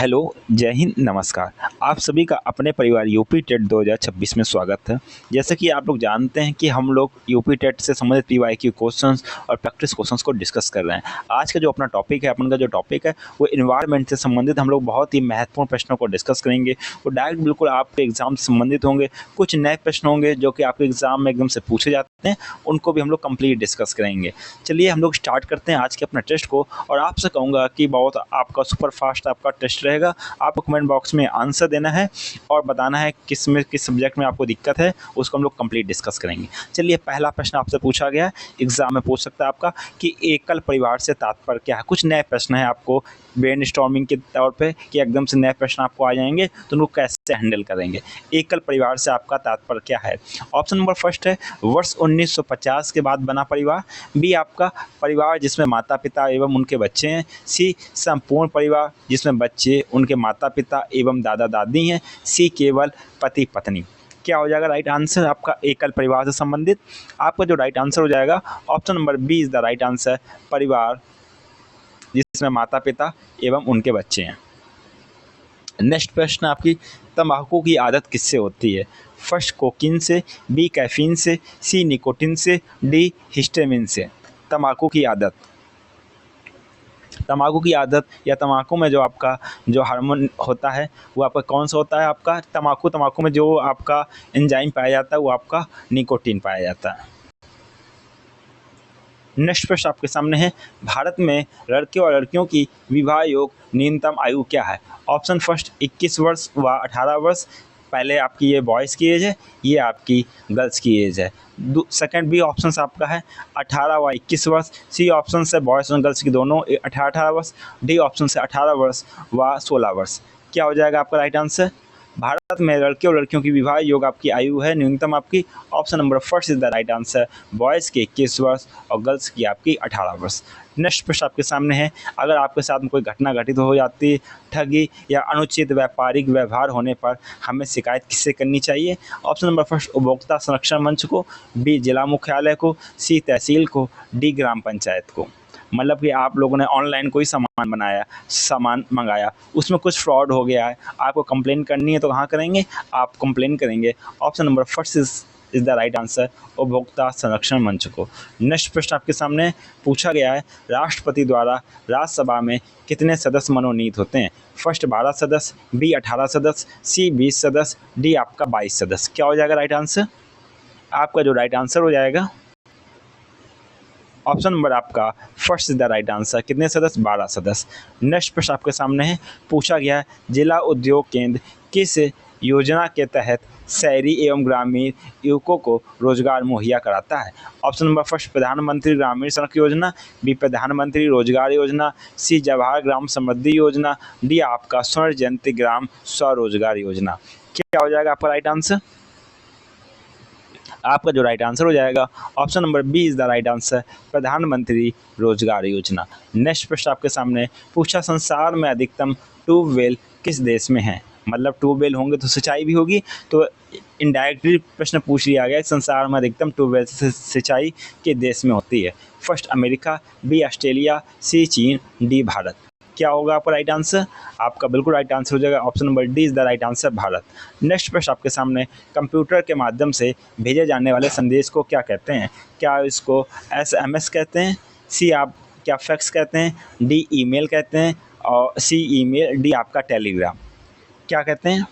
Hello, जय हिंद, नमस्कार। आप सभी का अपने परिवार यूपी टेट 2026 में स्वागत है। जैसे कि आप लोग जानते हैं कि हम लोग यूपी टेट से संबंधित पीवाईक्यू क्वेश्चंस और प्रैक्टिस क्वेश्चंस को डिस्कस कर रहे हैं। आज का जो अपना टॉपिक है, अपन का जो टॉपिक है वो एनवायरनमेंट से संबंधित हम लोग बहुत ही महत्वपूर्ण प्रश्नों को डिस्कस करेंगे। वो डायरेक्ट बिल्कुल आपके एग्जाम से संबंधित होंगे। कुछ नए प्रश्न होंगे जो कि आपके एग्जाम में एकदम से पूछे जाते हैं, उनको भी हम लोग कंप्लीट डिस्कस करेंगे। चलिए हम लोग स्टार्ट करते हैं आज के अपना टेस्ट को। और आपसे कहूँगा कि बहुत आपका सुपर फास्ट आपका टेस्ट रहेगा। आपको कमेंट बॉक्स में आंसर देना है और बताना है किस सब्जेक्ट में आपको दिक्कत है, उसको हम लोग कंप्लीट डिस्कस करेंगे। चलिए पहला प्रश्न आपसे पूछा गया है, एग्जाम में पूछ सकता है आपका कि एकल परिवार से तात्पर्य क्या है। कुछ नए प्रश्न है आपको ब्रेन स्टॉर्मिंग के तौर पे कि एकदम से नए प्रश्न आपको आ जाएंगे तो उनको कैसे हैंडल करेंगे। एकल परिवार से आपका तात्पर्य क्या है। ऑप्शन नंबर फर्स्ट है वर्ष 1950 के बाद बना परिवार। बी आपका परिवार जिसमें माता पिता एवं उनके बच्चे हैं। सी संपूर्ण परिवार जिसमें बच्चे, उनके माता पिता एवं दादा दादी हैं। सी केवल पति पत्नी। क्या हो जाएगा राइट आंसर आपका एकल परिवार से संबंधित। आपका जो राइट आंसर हो जाएगा option number B is the right answer, परिवार जिसमें माता पिता एवं उनके बच्चे हैं। नेक्स्ट प्रश्न आपकी, तंबाकू की आदत किससे होती है। फर्स्ट कोकीन से, बी कैफीन से, सी निकोटीन से, डी हिस्टामिन से। तंबाकू की आदत, तंबाकू की आदत या तंबाकू में जो आपका जो हार्मोन होता है वो आपका कौन सा होता है। आपका तंबाकू में जो आपका एंजाइम पाया जाता है वो आपका निकोटीन पाया जाता है। नेक्स्ट प्रश्न आपके सामने है, भारत में लड़के और लड़कियों की विवाह योग्य न्यूनतम आयु क्या है। ऑप्शन फर्स्ट 21 वर्ष व 18 वर्ष। पहले आपकी ये बॉयज़ की एज है, ये आपकी गर्ल्स की एज है। सेकंड बी ऑप्शन आपका है 18 व 21 वर्ष। सी ऑप्शन से बॉयज़ और गर्ल्स की दोनों 18 वर्ष। डी ऑप्शन से 18 वर्ष व 16 वर्ष। क्या हो जाएगा आपका राइट आंसर। भारत में लड़के और लड़कियों की विवाह योग्य आपकी आयु है न्यूनतम आपकी, option number first is the right answer, boys की 21 वर्ष और गर्ल्स की आपकी 18 वर्ष। नेक्स्ट प्रश्न आपके सामने है, अगर आपके साथ में कोई घटना घटित हो जाती है, ठगी या अनुचित व्यापारिक व्यवहार होने पर हमें शिकायत किससे करनी चाहिए। ऑप्शन नंबर फर्स्ट उपभोक्ता संरक्षण मंच को, बी जिला मुख्यालय को, सी तहसील को, डी ग्राम पंचायत को। मतलब कि आप लोगों ने ऑनलाइन कोई सामान मंगाया, उसमें कुछ फ्रॉड हो गया है, आपको कंप्लेन करनी है तो कहाँ करेंगे, आप कंप्लेन करेंगे। Option number first is the right answer, उपभोक्ता संरक्षण मंच को। नेक्स्ट प्रश्न आपके सामने पूछा गया है, राष्ट्रपति द्वारा राज्यसभा में कितने सदस्य मनोनीत होते हैं। फर्स्ट 12 सदस्य, बी 18 सदस्य, सी 20 सदस्य, डी आपका 22 सदस्य। क्या हो जाएगा राइट आंसर। आपका जो राइट आंसर हो जाएगा ऑप्शन नंबर आपका first is the right answer, कितने सदस्य, 12 सदस्य। नेक्स्ट प्रश्न आपके सामने है, पूछा गया है जिला उद्योग केंद्र किस योजना के तहत शहरी एवं ग्रामीण युवकों को रोजगार मुहैया कराता है। ऑप्शन नंबर फर्स्ट प्रधानमंत्री ग्रामीण सड़क योजना, बी प्रधानमंत्री रोजगार योजना, सी जवाहर ग्राम समृद्धि योजना, डी आपका स्वर्ण जयंती ग्राम स्वरोजगार योजना। क्या हो जाएगा आपका राइट आंसर। आपका जो राइट आंसर हो जाएगा option number B is the right answer, प्रधानमंत्री रोजगार योजना। नेक्स्ट प्रश्न आपके सामने पूछा, संसार में अधिकतम ट्यूबवेल किस देश में है। मतलब ट्यूबवेल होंगे तो सिंचाई भी होगी, तो इनडायरेक्टली प्रश्न पूछ लिया गया, संसार में अधिकतम ट्यूबवेल सिंचाई के देश में होती है। फर्स्ट अमेरिका, बी ऑस्ट्रेलिया, सी चीन, डी भारत। क्या होगा आपका राइट आंसर। आपका बिल्कुल राइट आंसर हो जाएगा option number D is the right answer, Bharat. Next प्रश्न आपके सामने, कंप्यूटर के माध्यम से भेजे जाने वाले संदेश को क्या कहते हैं। क्या इसको SMS कहते हैं, सी आप क्या फैक्स कहते हैं, डी ईमेल कहते हैं और सी ईमेल, डी आपका टेलीग्राम। क्या कहते हैं,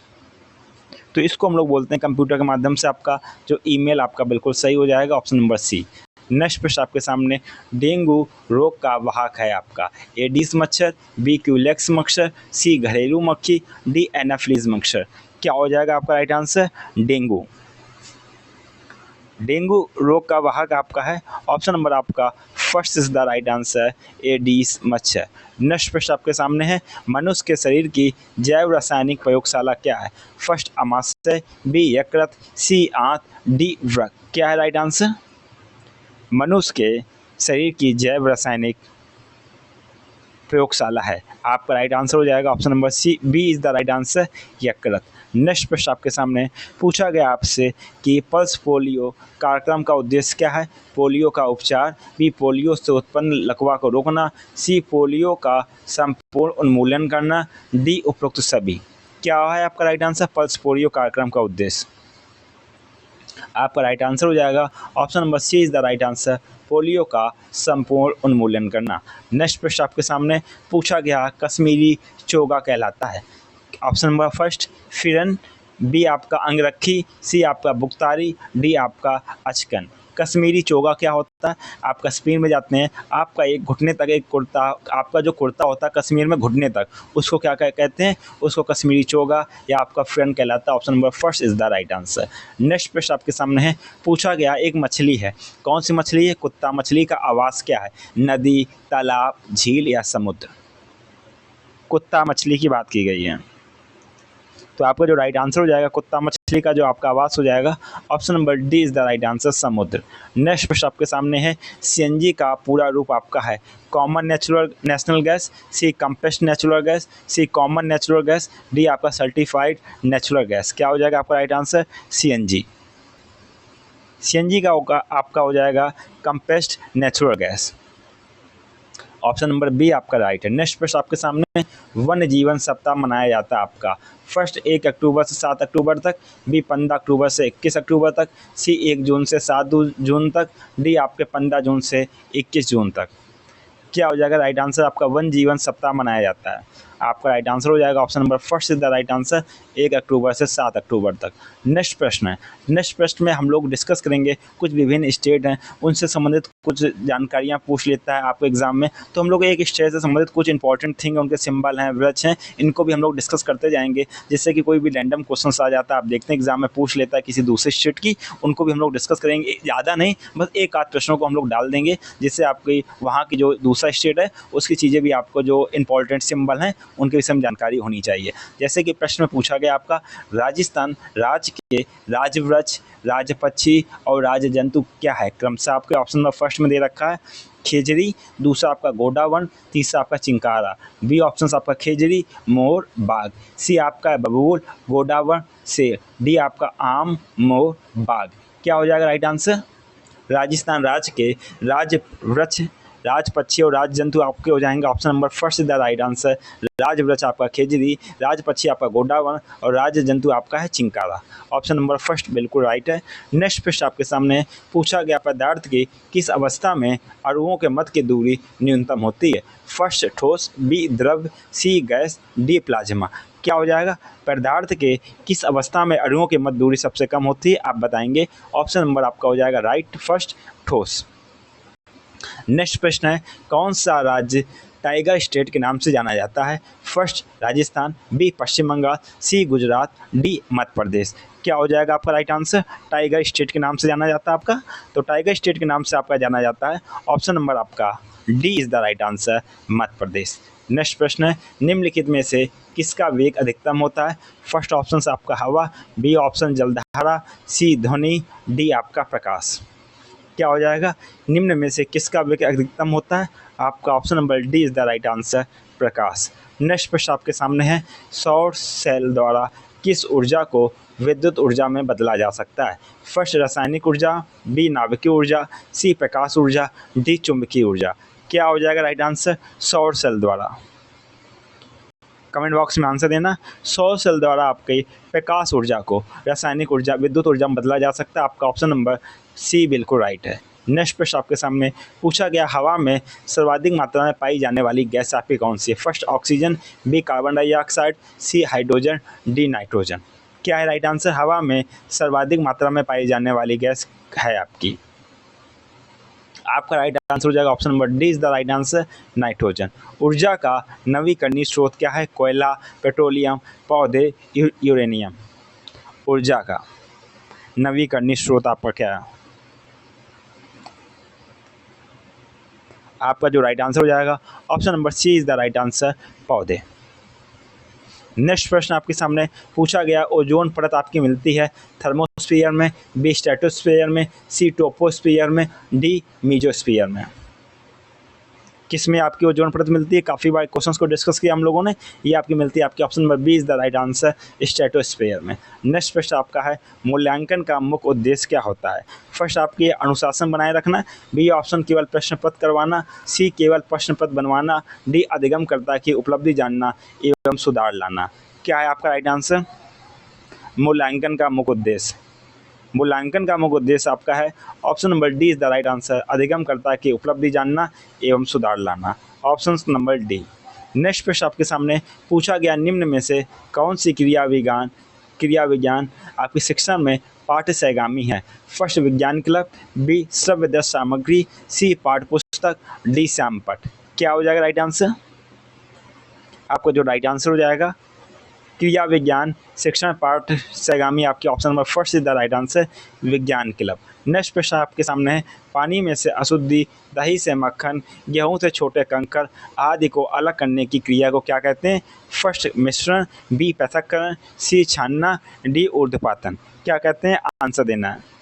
तो इसको हम लोग बोलते हैं कंप्यूटर के माध्यम से आपका जो ईमेल, आपका बिल्कुल सही हो जाएगा ऑप्शन नंबर सी। नेक्स्ट प्रश्न आपके सामने, डेंगू रोग का वाहक है आपका, एडिस मच्छर, बी क्यूलेक्स मच्छर, सी घरेलू मक्खी, डी एनाफिलीज मच्छर। क्या हो जाएगा आपका राइट आंसर, डेंगू। डेंगू रोग का वाहक आपका है ऑप्शन नंबर आपका first is the right answer, Aedes मच्छर। नेक्स्ट प्रश्न आपके सामने है, मनुष्य के शरीर की जैव रासायनिक प्रयोगशाला क्या है। फर्स्ट अमाशय, बी यकृत, सी आंत, डी वृक्क। क्या है राइट आंसर। मनुष्य के शरीर की जैव रासायनिक प्रयोगशाला है। आपका राइट आंसर हो जाएगा option number C, B is the right answer, यकृत। नेक्स्ट प्रश्न आपके सामने पूछा गया आपसे कि पल्स पोलियो कार्यक्रम का उद्देश्य क्या है? पोलियो का उपचार, बी पोलियो से उत्पन्न लकवा को रोकना, सी पोलियो का संपूर्ण उन्मूलन करना, डी उपरोक्त सभी। क्या है आपका राइट आंसर? पल्स पोलियो कार्यक्रम का उद्देश्य। आपका राइट आंसर हो जाएगा option number C is the right answer, polio का संपूर्ण उन्मूलन करना। नेक्स्ट प्रश्न आपके सामने पूछा गया कश्मीरी चोगा कहलाता है। ऑप्शन नंबर फर्स्ट फिरन, बी आपका अंगरखी, सी आपका बुख्तारी, डी आपका अचकन। कश्मीरी चोगा क्या होता है? आप कश्मीर में जाते हैं, आपका एक घुटने तक एक कुर्ता, आपका जो कुर्ता होता है कश्मीर में घुटने तक, उसको क्या कहते हैं? उसको कश्मीरी चोगा या आपका फिरन कहलाता है। Option number first is the right answer. Next प्रश्न आपके सामने है पूछा गया एक मछली है, कौन सी मछली है? कुत्ता मछली का आवास क्या है? नदी, तालाब, झील या समुद्र? कुत्ता मछली की बात की गई है, तो आपका जो राइट आंसर हो जाएगा कुत्ता मछली का जो आपका आवास हो जाएगा option number D is the right answer, समुद्र। नेक्स्ट प्रश्न आपके सामने है सीएनजी का पूरा रूप आपका है कॉमन नेशनल गैस, सी कंप्रेस्ड नेचुरल गैस, सी कॉमन नेचुरल गैस, डी आपका सर्टिफाइड नेचुरल गैस। क्या हो जाएगा आपका राइट आंसर? सीएनजी। सीएनजी का आपका हो जाएगा compressed natural gas. Option number B आपका राइट है। नेक्स्ट प्रश्न आपके सामने वन्य जीवन सप्ताह मनाया जाता है आपका फर्स्ट 1 अक्टूबर से 7 अक्टूबर तक, बी 15 अक्टूबर से 21 अक्टूबर तक, सी 1 जून से 7 जून तक, डी आपके 15 जून से 21 जून तक। क्या हो जाएगा राइट आंसर? आपका वन जीवन सप्ताह मनाया जाता है। आपका राइट आंसर हो जाएगा option number first is the right answer, 1 अक्टूबर से 7 अक्टूबर तक। नेक्स्ट प्रश्न है, नेक्स्ट प्रश्न में हम लोग डिस्कस करेंगे कुछ विभिन्न स्टेट हैं उनसे संबंधित कुछ जानकारियां पूछ लेता है आपको एग्जाम में, तो हम लोग एक स्टेट से संबंधित कुछ इंपॉर्टेंट थिंग, उनके सिंबल हैं, वृक्ष हैं, इनको भी हम लोग डिस्कस करते जाएंगे, जिससे कि कोई भी रैंडम क्वेश्चन आ जाता है, आप देखते हैं एग्जाम में पूछ लेता है किसी दूसरे स्टेट की, उनको भी हम लोग डिस्कस करेंगे। ज़्यादा नहीं, बस एक आध प्रश्नों को हम लोग डाल देंगे, जिससे आपकी वहाँ की जो दूसरा स्टेट है उसकी चीज़ें भी आपको जो इंपॉर्टेंट सिंबल हैं उनके विषय में जानकारी होनी चाहिए। जैसे कि प्रश्न में पूछा गया आपका राजस्थान राज्य के राजवृक्ष, राजपक्षी और राज जंतु क्या है? क्रमशः आपके ऑप्शन नंबर फर्स्ट में दे रखा है खेजड़ी, दूसरा आपका गोडावन, तीसरा आपका चिंकारा। बी ऑप्शन आपका खेजड़ी, मोर, बाघ। सी आपका है बबूल, गोडावन, शेर। डी आपका आम, मोर, बाघ। क्या हो जाएगा राइट आंसर? राजस्थान राज्य के राजवृक्ष, राजपक्षी और राज जंतु आपके हो जाएंगे option number first is the right answer. राजवृक्ष आपका खेजड़ी, राजपक्षी आपका गोडावन और राज जंतु आपका है चिंकारा। ऑप्शन नंबर फर्स्ट बिल्कुल राइट है। नेक्स्ट प्रश्न आपके सामने पूछा गया पदार्थ की किस अवस्था में अणुओं के मध्य की दूरी न्यूनतम होती है? फर्स्ट ठोस, बी द्रव, सी गैस, डी प्लाज्मा। क्या हो जाएगा? पदार्थ के किस अवस्था में अणुओं के मध्य दूरी सबसे कम होती है आप बताएंगे। ऑप्शन नंबर आपका हो जाएगा राइट, फर्स्ट ठोस। नेक्स्ट प्रश्न है कौन सा राज्य टाइगर स्टेट के नाम से जाना जाता है? फर्स्ट राजस्थान, बी पश्चिम बंगाल, सी गुजरात, डी मध्य प्रदेश। क्या हो जाएगा आपका राइट आंसर? टाइगर स्टेट के नाम से जाना जाता है आपका, तो टाइगर स्टेट के नाम से आपका जाना जाता है। ऑप्शन नंबर आपका D is the right answer, Madhya Pradesh. Next प्रश्न है निम्नलिखित में से किसका वेग अधिकतम होता है? फर्स्ट ऑप्शन आपका हवा, बी ऑप्शन जलधारा, सी ध्वनि, डी आपका प्रकाश। क्या हो जाएगा? निम्न में से किसका वेग अधिकतम होता है? आपका option number D is the right answer, Prakash. Next प्रश्न आपके सामने है सौर सेल द्वारा किस ऊर्जा को विद्युत ऊर्जा में बदला जा सकता है? फर्स्ट रासायनिक ऊर्जा, बी नाभिकीय ऊर्जा, सी प्रकाश ऊर्जा, डी चुंबकीय ऊर्जा। क्या हो जाएगा राइट आंसर? सौर सेल द्वारा। कमेंट बॉक्स में आंसर देना। सौर सेल द्वारा आपकी प्रकाश ऊर्जा को रासायनिक ऊर्जा, विद्युत ऊर्जा में बदला जा सकता है। आपका ऑप्शन नंबर सी बिल्कुल राइट है। नेक्स्ट प्रश्न आपके सामने पूछा गया हवा में सर्वाधिक मात्रा में पाई जाने वाली गैस आपकी कौन सी है? First oxygen, B carbon dioxide, C hydrogen, D nitrogen. क्या है राइट आंसर? हवा में सर्वाधिक मात्रा में पाई जाने वाली गैस है आपकी, आपका राइट आंसर हो जाएगा option number D is the right answer, nitrogen. ऊर्जा का नवीकरणीय स्रोत क्या है? कोयला, पेट्रोलियम, पौधे, यूरेनियम। ऊर्जा का नवीकरणीय स्रोत आपका क्या है? आपका जो राइट आंसर हो जाएगा option number C is the right answer, पौधे। नेक्स्ट प्रश्न आपके सामने पूछा गया ओजोन परत आपकी मिलती है थर्मोस्फीयर में, बी स्ट्रेटोस्फीयर में, सी ट्रोपोस्फीयर में, डी मीजोस्फीयर में। किस में आपकी ओजोन परत मिलती है, काफ़ी बार क्वेश्चंस को डिस्कस किया हम लोगों ने। ये आपकी मिलती है आपकी option number B is the right answer, stratosphere में। नेक्स्ट प्रश्न आपका है मूल्यांकन का मुख्य उद्देश्य क्या होता है। फर्स्ट आपकी अनुशासन बनाए रखना, बी ऑप्शन केवल प्रश्न पत्र करवाना, सी केवल प्रश्न पत्र बनवाना, डी अधिगमकर्ता की उपलब्धि जानना एवं सुधार लाना। क्या है आपका राइट आंसर? मूल्यांकन का मुख्य उद्देश्य, मूल्यांकन का मुख्य उद्देश्य आपका है option number D is the right answer, अधिगमकर्ता की उपलब्धि जानना एवं सुधार लाना, ऑप्शन नंबर डी। नेक्स्ट प्रश्न आपके सामने पूछा गया निम्न में से कौन सी क्रिया विज्ञान आपकी शिक्षा में पाठ्य सहगामी है। फर्स्ट विज्ञान क्लब, बी श्रव्य सामग्री, सी पाठ्य पुस्तक, डी श्यामपट। क्या हो जाएगा राइट आंसर? आपको जो राइट आंसर हो जाएगा क्रिया विज्ञान शिक्षण पाठ सहगामी, आपकी option number first is the right answer, विज्ञान क्लब। नेक्स्ट प्रश्न आपके सामने है पानी में से अशुद्धि, दही से मक्खन, गेहूं से छोटे कंकड़ आदि को अलग करने की क्रिया को क्या कहते हैं। फर्स्ट मिश्रण, बी पृथक्करण, सी छानना, डी ऊर्ध्वपातन। क्या कहते हैं, आंसर देना है।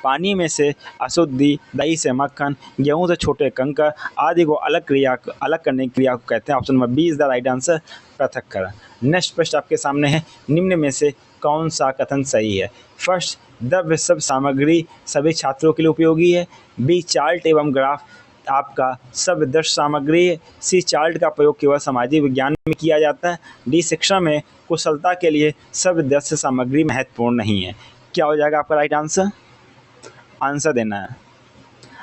पानी में से अशुद्धि, दही से मक्खन, गेहूं से छोटे कंकड़ आदि को अलग करने की क्रिया को कहते हैं। Option number B is the right answer, पृथक्करण। नेक्स्ट प्रश्न आपके सामने है निम्न में से कौन सा कथन सही है। फर्स्ट द्रव्य सब सामग्री सभी छात्रों के लिए उपयोगी है, बी चार्ट एवं ग्राफ आपका सब दृश्य सामग्री है, सी चार्ट का प्रयोग केवल सामाजिक विज्ञान में किया जाता है, डी शिक्षा में कुशलता के लिए सब दृश्य सामग्री महत्वपूर्ण नहीं है। क्या हो जाएगा आपका राइट आंसर? आंसर देना है।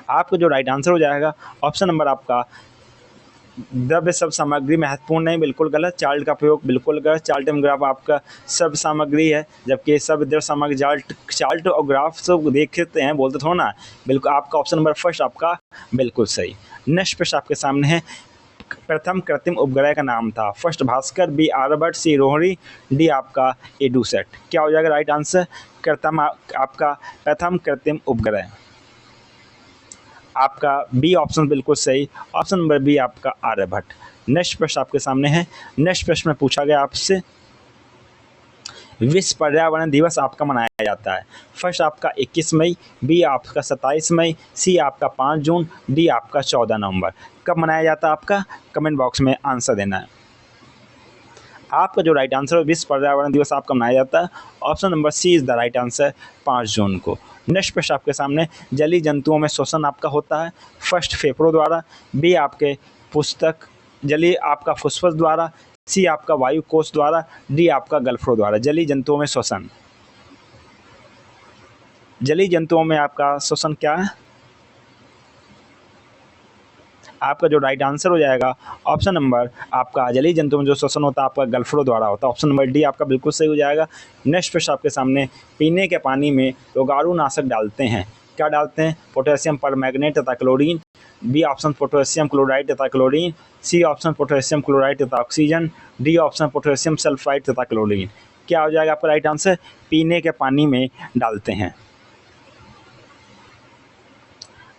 आपको जो राइट आंसर हो जाएगा ऑप्शन नंबर आपका द्रव्य सब सामग्री महत्वपूर्ण नहीं, बिल्कुल गलत। चार्ट का प्रयोग बिल्कुल गलत, चार्ट एवं ग्राफ आपका सब सामग्री है, जबकि सब दृश्य सामग्री चार्ट और ग्राफ सब देखते हैं, बोलते थोड़ा ना। बिल्कुल आपका ऑप्शन नंबर फर्स्ट आपका बिल्कुल सही। नेक्स्ट प्रश्न आपके सामने है प्रथम कृत्रिम उपग्रह का नाम था। फर्स्ट भास्कर, बी आर्यभट्ट, सी रोहिणी, डी आपका एडुसेट। क्या हो जाएगा राइट आंसर? आपका प्रथम कृत्रिम उपग्रह, आपका बी ऑप्शन बिल्कुल सही, ऑप्शन नंबर बी आपका आर्यभट्ट। नेक्स्ट प्रश्न आपके सामने है। नेक्स्ट प्रश्न में पूछा गया आपसे विश्व पर्यावरण दिवस आपका मनाया जाता है। फर्स्ट आपका 21 मई, बी आपका 27 मई, सी आपका 5 जून, डी आपका 14 नवंबर। कब मनाया जाता है आपका? कमेंट बॉक्स में आंसर देना है। आपका जो राइट आंसर है विश्व पर्यावरण दिवस आपका मनाया जाता है, option number C is the right answer, 5 जून को। नेक्स्ट प्रश्न आपके सामने जलीय जंतुओं में श्वसन आपका होता है। फर्स्ट फेफड़ों द्वारा, बी आपके पुस्तक जलीय आपका फुस्फुस द्वारा, सी आपका वायु कोष द्वारा, डी आपका गलफड़ों द्वारा। जलीय जंतुओं में श्वसन, जलीय जंतुओं में आपका श्वसन क्या है? आपका जो राइट आंसर हो जाएगा ऑप्शन नंबर आपका जलीय जंतुओं में जो श्वसन होता है आपका गलफड़ों द्वारा होता है, ऑप्शन नंबर डी आपका बिल्कुल सही हो जाएगा। नेक्स्ट प्रश्न आपके सामने पीने के पानी में रोगाणुनाशक डालते हैं, क्या डालते हैं? पोटेशियम परमैंगनेट तथा chlorine, B option potassium chloride तथा chlorine, C option potassium chloride तथा oxygen, D option potassium sulphide तथा क्लोरीन। क्या हो जाएगा आपका राइट आंसर? पीने के पानी में डालते हैं।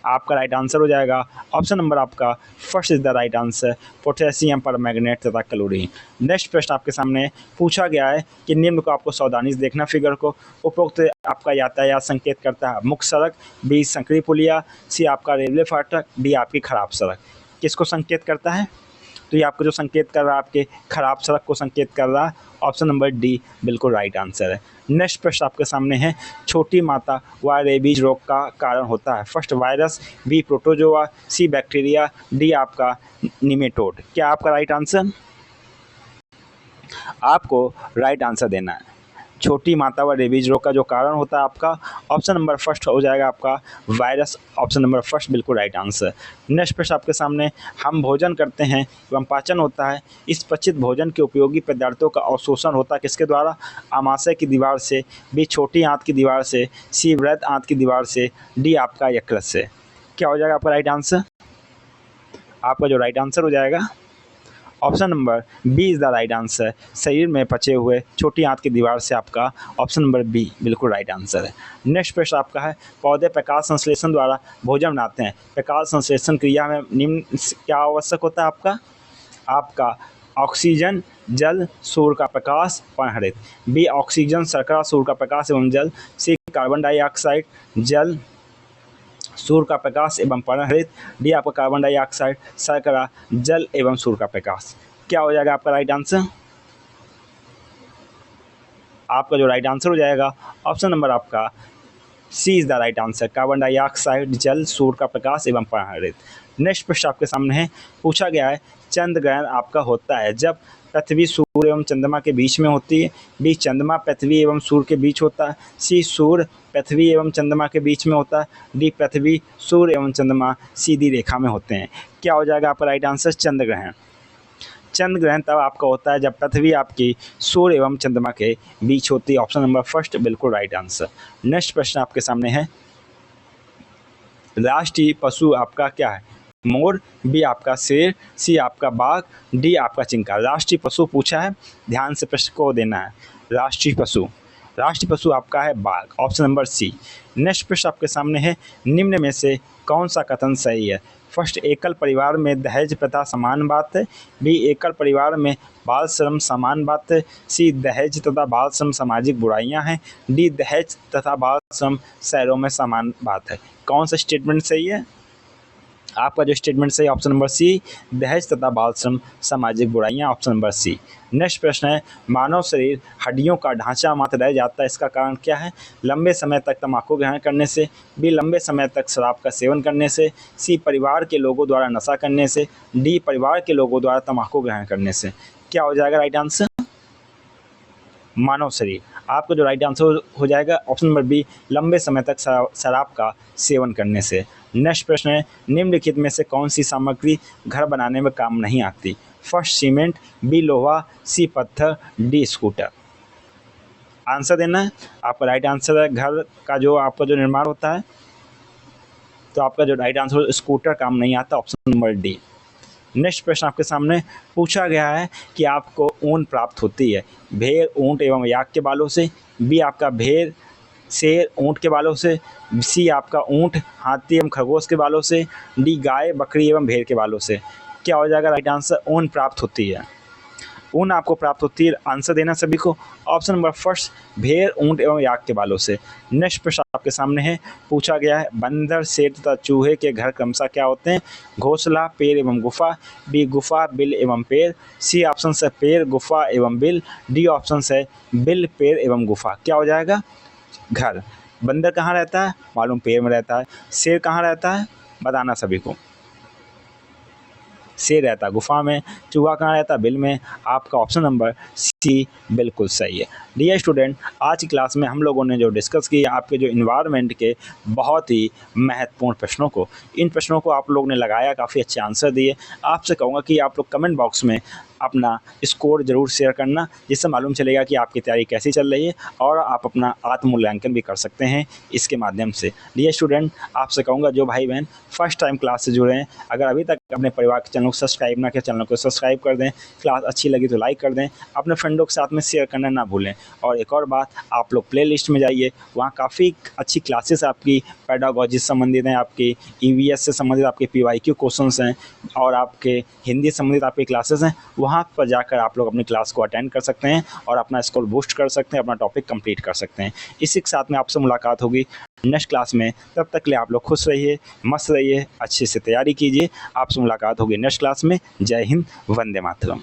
आपका राइट आंसर हो जाएगा ऑप्शन नंबर आपका first is the right answer, potassium permanganate तथा क्लोरीन। नेक्स्ट प्रश्न आपके सामने पूछा गया है कि निम्न को आपको सावधानी से देखना फिगर को। उपरोक्त आपका यातायात संकेत करता है मुख्य सड़क, बी संकरी पुलिया, सी आपका रेलवे फाटक, डी आपकी खराब सड़क। किसको संकेत करता है? तो ये आपको जो संकेत कर रहा है आपके खराब सड़क को संकेत कर रहा है, ऑप्शन नंबर डी बिल्कुल राइट आंसर है। नेक्स्ट प्रश्न आपके सामने है छोटी माता व रेबीज रोग का कारण होता है। फर्स्ट वायरस, बी प्रोटोजोआ, सी बैक्टीरिया, डी आपका निमेटोड। क्या आपका राइट आंसर? आपको राइट आंसर देना है। छोटी माता व रेबीज रोग का जो कारण होता है आपका ऑप्शन नंबर फर्स्ट हो जाएगा आपका वायरस, ऑप्शन नंबर फर्स्ट बिल्कुल राइट आंसर। नेक्स्ट प्रश्न आपके सामने हम भोजन करते हैं एवं पाचन होता है, इस पचित भोजन के उपयोगी पदार्थों का अवशोषण होता है किसके द्वारा? आमाशय की दीवार से, बी छोटी आंत की दीवार से, सी वृहद आंत की दीवार से, डी आपका यकृत से। क्या हो जाएगा आपका राइट आंसर? आपका जो राइट आंसर हो जाएगा option number B is the right answer, शरीर में पचे हुए छोटी आंत की दीवार से, आपका ऑप्शन नंबर बी बिल्कुल राइट आंसर है। नेक्स्ट प्रश्न आपका है पौधे प्रकाश संश्लेषण द्वारा भोजन बनाते हैं, प्रकाश संश्लेषण क्रिया में निम्न क्या आवश्यक होता है आपका ऑक्सीजन, जल, सूर्य का प्रकाश, पर्णहरित। बी ऑक्सीजन, शर्करा, सूर्य का प्रकाश एवं जल, सी कार्बन डाइऑक्साइड, जल, सूर्य का प्रकाश एवं पर्णहरित, डी आपका कार्बन डाइऑक्साइड, शर्करा, जल एवं सूर्य का प्रकाश। क्या हो जाएगा आपका राइट आंसर? आपका जो राइट आंसर हो जाएगा ऑप्शन नंबर आपका C is the right answer, carbon dioxide, जल, सूर्य का प्रकाश एवं पर्णहरित। नेक्स्ट प्रश्न आपके सामने है, पूछा गया है चंद्र ग्रहण आपका होता है जब पृथ्वी सूर्य एवं चंद्रमा के बीच में होती है, बी चंद्रमा पृथ्वी एवं सूर्य के बीच होता है, सी सूर्य पृथ्वी एवं चंद्रमा के बीच में होता है, डी पृथ्वी सूर्य एवं चंद्रमा सीधी रेखा में होते हैं। क्या हो जाएगा आपका राइट आंसर? चंद्र ग्रहण। चंद्र ग्रहण तब आपका होता है जब पृथ्वी आपकी सूर्य एवं चंद्रमा के बीच होती है। ऑप्शन नंबर फर्स्ट बिल्कुल राइट आंसर। नेक्स्ट प्रश्न आपके सामने है, राष्ट्रीय पशु आपका क्या है? मोर, बी आपका शेर, सी आपका बाघ, डी आपका चिंका। राष्ट्रीय पशु पूछा है, ध्यान से प्रश्न को देना है। राष्ट्रीय पशु आपका है बाघ, ऑप्शन नंबर सी। नेक्स्ट प्रश्न आपके सामने है, निम्न में से कौन सा कथन सही है? फर्स्ट, एकल परिवार में दहेज प्रथा समान बात है, बी एकल परिवार में बाल श्रम समान बात है, सी दहेज तथा बाल श्रम सामाजिक बुराइयां हैं, डी दहेज तथा बाल श्रम शहरों में समान बात है। कौन सा स्टेटमेंट सही है? आपका जो स्टेटमेंट सही ऑप्शन नंबर सी, दहेज तथा बाल श्रम सामाजिक बुराइयां, ऑप्शन नंबर सी। नेक्स्ट प्रश्न है, मानव शरीर हड्डियों का ढांचा मात्र रह जाता है, इसका कारण क्या है? लंबे समय तक तंबाकू ग्रहण करने से, बी लंबे समय तक शराब का सेवन करने से, सी परिवार के लोगों द्वारा नशा करने से, डी परिवार के लोगों द्वारा तंबाकू ग्रहण करने से। क्या हो जाएगा राइट आंसर? मानव शरीर। आपका जो राइट आंसर हो जाएगा ऑप्शन नंबर बी, लंबे समय तक शराब का सेवन करने से। नेक्स्ट प्रश्न है, निम्नलिखित में से कौन सी सामग्री घर बनाने में काम नहीं आती? फर्स्ट सीमेंट, बी लोहा, सी पत्थर, डी स्कूटर। आंसर देना है। आपका राइट आंसर है घर का जो आपका जो निर्माण होता है, तो आपका जो राइट आंसर स्कूटर काम नहीं आता, ऑप्शन नंबर डी। नेक्स्ट प्रश्न आपके सामने पूछा गया है कि आपको ऊन प्राप्त होती है भेड़, ऊंट एवं याक के बालों से, बी आपका भेड़, शेर, ऊंट के बालों से, सी आपका ऊंट, हाथी एवं खरगोश के बालों से, डी गाय, बकरी एवं भेड़ के बालों से। क्या हो जाएगा राइट आंसर? ऊन प्राप्त होती है। ऊन आपको प्राप्त होती है, आंसर देना सभी को। ऑप्शन नंबर फर्स्ट, भेड़, ऊंट एवं याक के बालों से। नेक्स्ट प्रश्न आपके सामने है, पूछा गया है बंदर, शेर तथा चूहे के घर क्रमशः क्या होते हैं? घोंसला, पेड़ एवं गुफा, बी गुफा, बिल एवं पेड़, सी ऑप्शन है पेड़, गुफा एवं बिल, डी ऑप्शन है बिल, पेड़ एवं गुफा। क्या हो जाएगा? घर। बंदर कहाँ रहता है? मालूम, पेड़ में रहता है। शेर कहाँ रहता है? बताना सभी को। शेर रहता है गुफा में। चूहा कहाँ रहता है? बिल में। आपका ऑप्शन नंबर सी बिल्कुल सही है। डियर स्टूडेंट, आज की क्लास में हम लोगों ने जो डिस्कस किया आपके जो इन्वायरमेंट के बहुत ही महत्वपूर्ण प्रश्नों को, इन प्रश्नों को आप लोग ने लगाया, काफ़ी अच्छे आंसर दिए। आपसे कहूँगा कि आप लोग कमेंट बॉक्स में अपना स्कोर ज़रूर शेयर करना, जिससे मालूम चलेगा कि आपकी तैयारी कैसी चल रही है और आप अपना आत्म मूल्यांकन भी कर सकते हैं इसके माध्यम से। डियर स्टूडेंट, आपसे कहूँगा जो भाई बहन फर्स्ट टाइम क्लास से जुड़े हैं, अगर अभी तक अपने परिवार के चैनल को सब्सक्राइब ना किया, चैनल को सब्सक्राइब कर दें। क्लास अच्छी लगी तो लाइक कर दें, अपने फ्रेंडों के साथ में शेयर करना ना भूलें। और एक और बात, आप लोग प्लेलिस्ट में जाइए, वहाँ काफ़ी अच्छी क्लासेस आपकी पेडागोजी से संबंधित हैं, आपकी ईवीएस से संबंधित आपके पीवाईक्यू क्वेश्चंस हैं और आपके हिंदी से संबंधित आपकी क्लासेस हैं। वहाँ पर जाकर आप लोग अपनी क्लास को अटेंड कर सकते हैं और अपना स्कोर बूस्ट कर सकते हैं, अपना टॉपिक कंप्लीट कर सकते हैं। इसी के साथ में आपसे मुलाकात होगी नेक्स्ट क्लास में। तब तक के लिए आप लोग खुश रहिए, मस्त रहिए, अच्छे से तैयारी कीजिए। आपसे मुलाकात होगी नेक्स्ट क्लास में। जय हिंद, वंदे मातरम।